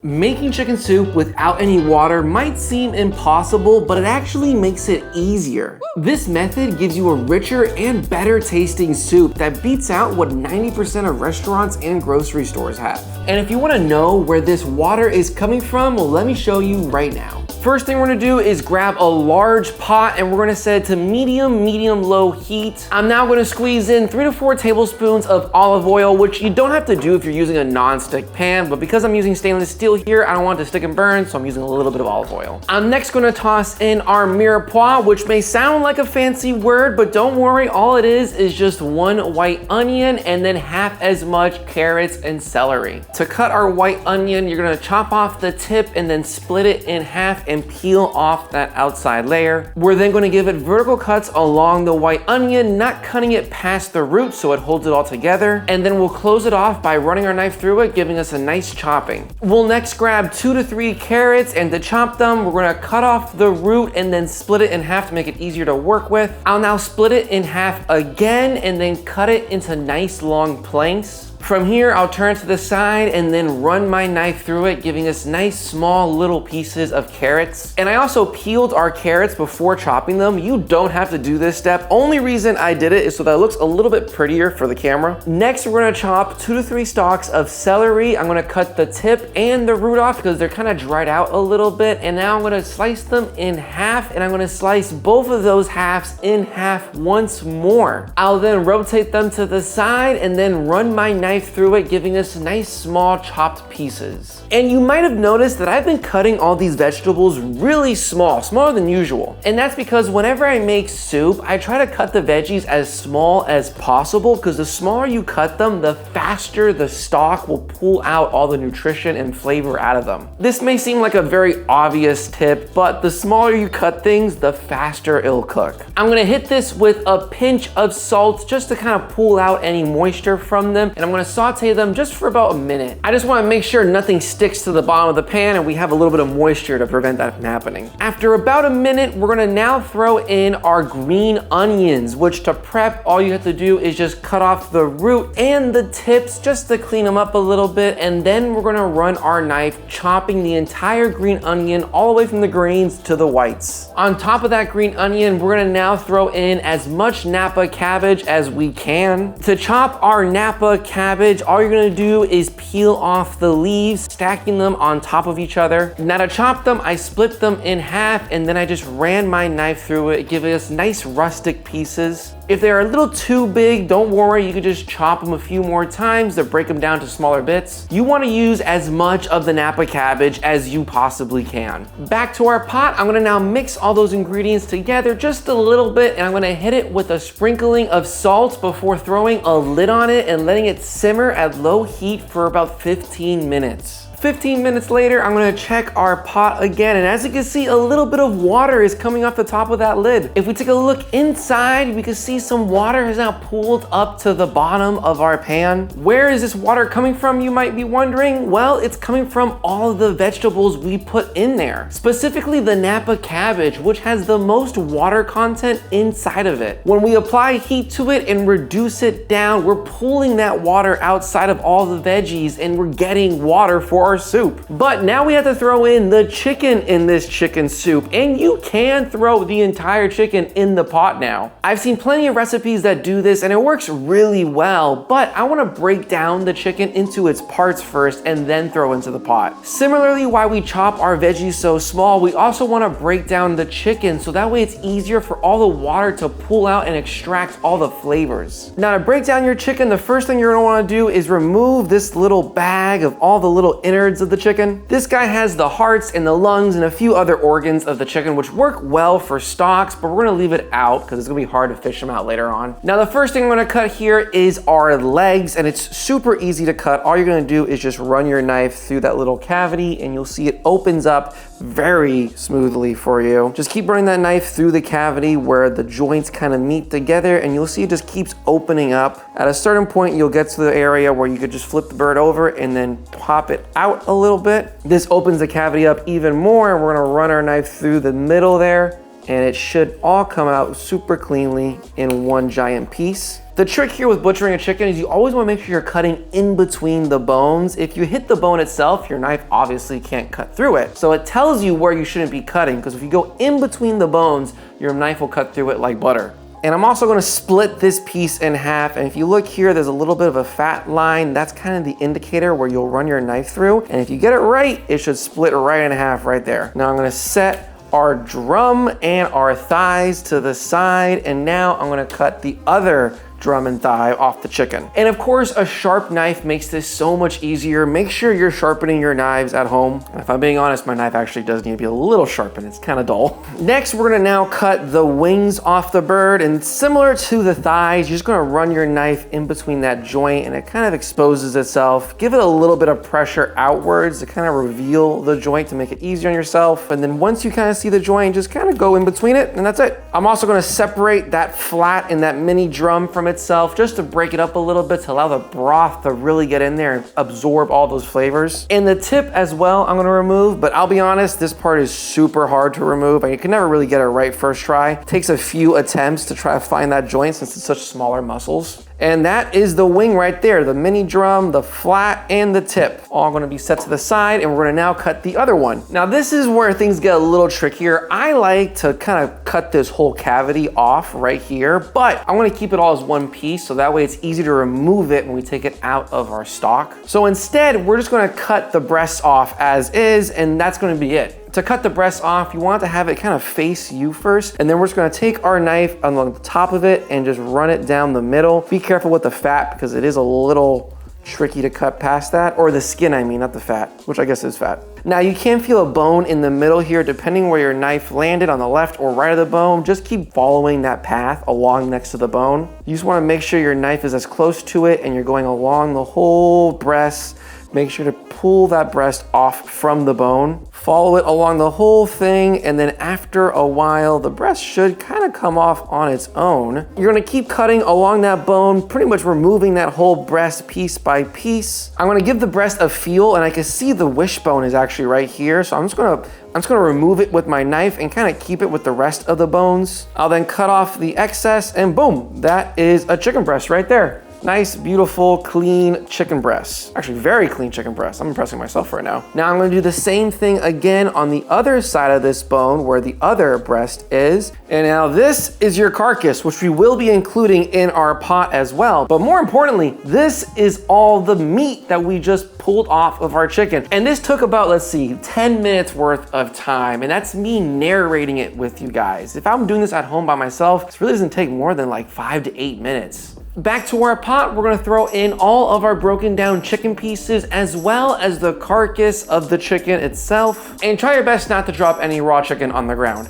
Making chicken soup without any water might seem impossible, but it actually makes it easier. This method gives you a richer and better tasting soup that beats out what 90% of restaurants and grocery stores have. And if you want to know where this water is coming from, well, let me show you right now. First thing we're gonna do is grab a large pot and we're gonna set it to medium-low heat. I'm now gonna squeeze in 3 to 4 tablespoons of olive oil, which you don't have to do if you're using a non-stick pan, but because I'm using stainless steel here, I don't want it to stick and burn, so I'm using a little bit of olive oil. I'm next gonna toss in our mirepoix, which may sound like a fancy word, but don't worry, all it is just 1 white onion and then half as much carrots and celery. To cut our white onion, you're gonna chop off the tip and then split it in half and peel off that outside layer. We're then going to give it vertical cuts along the white onion, not cutting it past the root so it holds it all together. And then we'll close it off by running our knife through it, giving us a nice chopping. We'll next grab 2 to 3 carrots, and to chop them, we're going to cut off the root and then split it in half to make it easier to work with. I'll now split it in half again and then cut it into nice long planks. From here, I'll turn to the side and then run my knife through it, giving us nice small little pieces of carrots. And I also peeled our carrots before chopping them. You don't have to do this step. Only reason I did it is so that it looks a little bit prettier for the camera. Next, we're gonna chop 2 to 3 stalks of celery. I'm gonna cut the tip and the root off because they're kind of dried out a little bit. And now I'm gonna slice them in half, and I'm gonna slice both of those halves in half once more. I'll then rotate them to the side and then run my knife through it, giving us nice small chopped pieces. And you might have noticed that I've been cutting all these vegetables really small, smaller than usual. And that's because whenever I make soup, I try to cut the veggies as small as possible, because the smaller you cut them, the faster the stock will pull out all the nutrition and flavor out of them. This may seem like a very obvious tip, but the smaller you cut things, the faster it'll cook. I'm gonna hit this with a pinch of salt just to kind of pull out any moisture from them, and I'm gonna saute them just for about a minute. I just wanna make sure nothing sticks to the bottom of the pan and we have a little bit of moisture to prevent that from happening. After about a minute, we're gonna now throw in our green onions, which to prep, all you have to do is just cut off the root and the tips just to clean them up a little bit, and then we're gonna run our knife chopping the entire green onion all the way from the greens to the whites. On top of that green onion, we're gonna now throw in as much napa cabbage as we can. To chop our napa cabbage, all you're gonna do is peel off the leaves, stacking them on top of each other. Now to chop them, I split them in half and then I just ran my knife through it, giving us nice rustic pieces. If they're a little too big, don't worry, you can just chop them a few more times to break them down to smaller bits. You wanna use as much of the napa cabbage as you possibly can. Back to our pot, I'm gonna now mix all those ingredients together just a little bit, and I'm gonna hit it with a sprinkling of salt before throwing a lid on it and letting it simmer at low heat for about 15 minutes. 15 minutes later, I'm gonna check our pot again, and as you can see, a little bit of water is coming off the top of that lid. If we take a look inside, we can see some water has now pooled up to the bottom of our pan. Where is this water coming from, you might be wondering? Well, it's coming from all of the vegetables we put in there, specifically the napa cabbage, which has the most water content inside of it. When we apply heat to it and reduce it down, we're pulling that water outside of all the veggies and we're getting water for our soup. But now we have to throw in the chicken in this chicken soup, and you can throw the entire chicken in the pot now. I've seen plenty of recipes that do this and it works really well, but I want to break down the chicken into its parts first and then throw into the pot. Similarly, while we chop our veggies so small, we also want to break down the chicken so that way it's easier for all the water to pull out and extract all the flavors. Now to break down your chicken, the first thing you're going to want to do is remove this little bag of all the little innards of the chicken. This guy has the hearts and the lungs and a few other organs of the chicken which work well for stocks, but we're gonna leave it out because it's gonna be hard to fish them out later on. Now the first thing I'm gonna cut here is our legs, and it's super easy to cut. All you're gonna do is just run your knife through that little cavity and you'll see it opens up very smoothly for you. Just keep running that knife through the cavity where the joints kind of meet together, and you'll see it just keeps opening up. At a certain point, you'll get to the area where you could just flip the bird over and then pop it out a little bit. This opens the cavity up even more, and we're gonna run our knife through the middle there, and it should all come out super cleanly in one giant piece. The trick here with butchering a chicken is you always want to make sure you're cutting in between the bones. If you hit the bone itself, your knife obviously can't cut through it. So it tells you where you shouldn't be cutting, because if you go in between the bones, your knife will cut through it like butter. And I'm also gonna split this piece in half. And if you look here, there's a little bit of a fat line. That's kind of the indicator where you'll run your knife through. And if you get it right, it should split right in half right there. Now I'm gonna set our drum and our thighs to the side. And now I'm gonna cut the other drum and thigh off the chicken. And of course, a sharp knife makes this so much easier. Make sure you're sharpening your knives at home. And if I'm being honest, my knife actually does need to be a little sharpened. It's kind of dull. Next, we're gonna now cut the wings off the bird, and similar to the thighs, you're just gonna run your knife in between that joint and it kind of exposes itself. Give it a little bit of pressure outwards to kind of reveal the joint to make it easier on yourself. And then once you kind of see the joint, just kind of go in between it, and that's it. I'm also gonna separate that flat and that mini drum from itself just to break it up a little bit to allow the broth to really get in there and absorb all those flavors. And the tip as well I'm gonna remove, but I'll be honest, this part is super hard to remove and you can never really get it right first try. It takes a few attempts to try to find that joint since it's such smaller muscles. And that is the wing right there, the mini drum, the flat, and the tip. All gonna be set to the side, and we're gonna now cut the other one. Now this is where things get a little trickier. I like to kind of cut this whole cavity off right here, but I wanna keep it all as one piece, so that way it's easy to remove it when we take it out of our stock. So instead, we're just gonna cut the breasts off as is, and that's gonna be it. To cut the breast off, you want to have it kind of face you first, and then we're just gonna take our knife along the top of it and just run it down the middle. Be careful with the fat because it is a little tricky to cut past that, or the skin, I mean, not the fat, which I guess is fat. Now you can feel a bone in the middle here, depending where your knife landed, on the left or right of the bone. Just keep following that path along next to the bone. You just wanna make sure your knife is as close to it and you're going along the whole breast. Make sure to pull that breast off from the bone. Follow it along the whole thing, and then after a while, the breast should kind of come off on its own. You're gonna keep cutting along that bone, pretty much removing that whole breast piece by piece. I'm gonna give the breast a feel, and I can see the wishbone is actually right here, so I'm just gonna remove it with my knife and kind of keep it with the rest of the bones. I'll then cut off the excess, and boom, that is a chicken breast right there. Nice, beautiful, clean chicken breast. Actually, very clean chicken breast. I'm impressing myself right now. Now I'm gonna do the same thing again on the other side of this bone where the other breast is. And now this is your carcass, which we will be including in our pot as well. But more importantly, this is all the meat that we just pulled off of our chicken. And this took about, let's see, 10 minutes worth of time. And that's me narrating it with you guys. If I'm doing this at home by myself, this really doesn't take more than like 5 to 8 minutes. Back to our pot, we're gonna throw in all of our broken down chicken pieces as well as the carcass of the chicken itself. And try your best not to drop any raw chicken on the ground.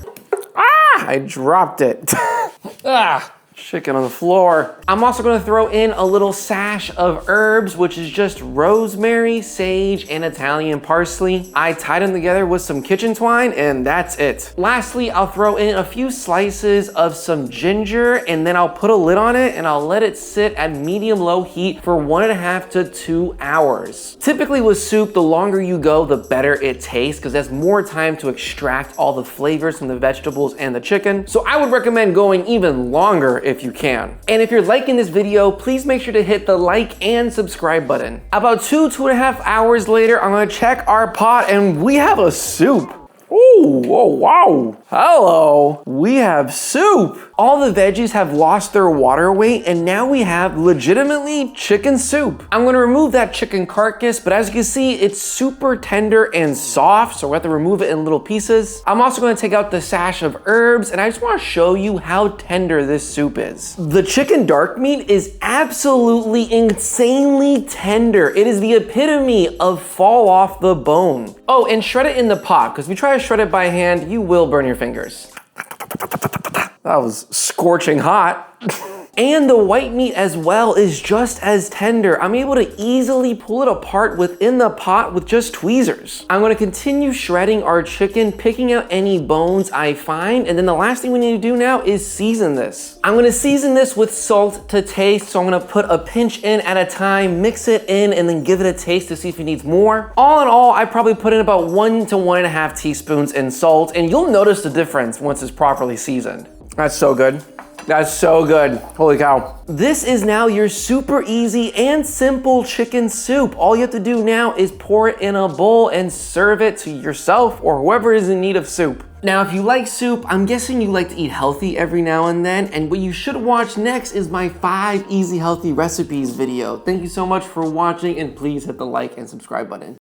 Ah, I dropped it. Ah. Chicken on the floor. I'm also gonna throw in a little sash of herbs, which is just rosemary, sage, and Italian parsley. I tied them together with some kitchen twine, and that's it. Lastly, I'll throw in a few slices of some ginger, and then I'll put a lid on it, and I'll let it sit at medium-low heat for 1.5 to 2 hours. Typically with soup, the longer you go, the better it tastes, because there's more time to extract all the flavors from the vegetables and the chicken. So I would recommend going even longer if you can. And if you're liking this video, please make sure to hit the like and subscribe button. About 2.5 hours later, I'm gonna check our pot and we have a soup. Ooh, oh wow, hello, we have soup. All the veggies have lost their water weight and now we have legitimately chicken soup. I'm gonna remove that chicken carcass, but as you can see, it's super tender and soft, so we have to remove it in little pieces. I'm also gonna take out the sash of herbs and I just wanna show you how tender this soup is. The chicken dark meat is absolutely insanely tender. It is the epitome of fall off the bone. Oh, and shred it in the pot, because if you try to shred it by hand, you will burn your fingers. That was scorching hot. And the white meat as well is just as tender. I'm able to easily pull it apart within the pot with just tweezers. I'm gonna continue shredding our chicken, picking out any bones I find, and then the last thing we need to do now is season this. I'm gonna season this with salt to taste, so I'm gonna put a pinch in at a time, mix it in, and then give it a taste to see if it needs more. All in all, I probably put in about 1 to 1.5 teaspoons in salt, and you'll notice the difference once it's properly seasoned. That's so good. That's so good. Holy cow. This is now your super easy and simple chicken soup. All you have to do now is pour it in a bowl and serve it to yourself or whoever is in need of soup. Now, if you like soup, I'm guessing you like to eat healthy every now and then, and what you should watch next is my 5 easy healthy recipes video. Thank you so much for watching, and please hit the like and subscribe button.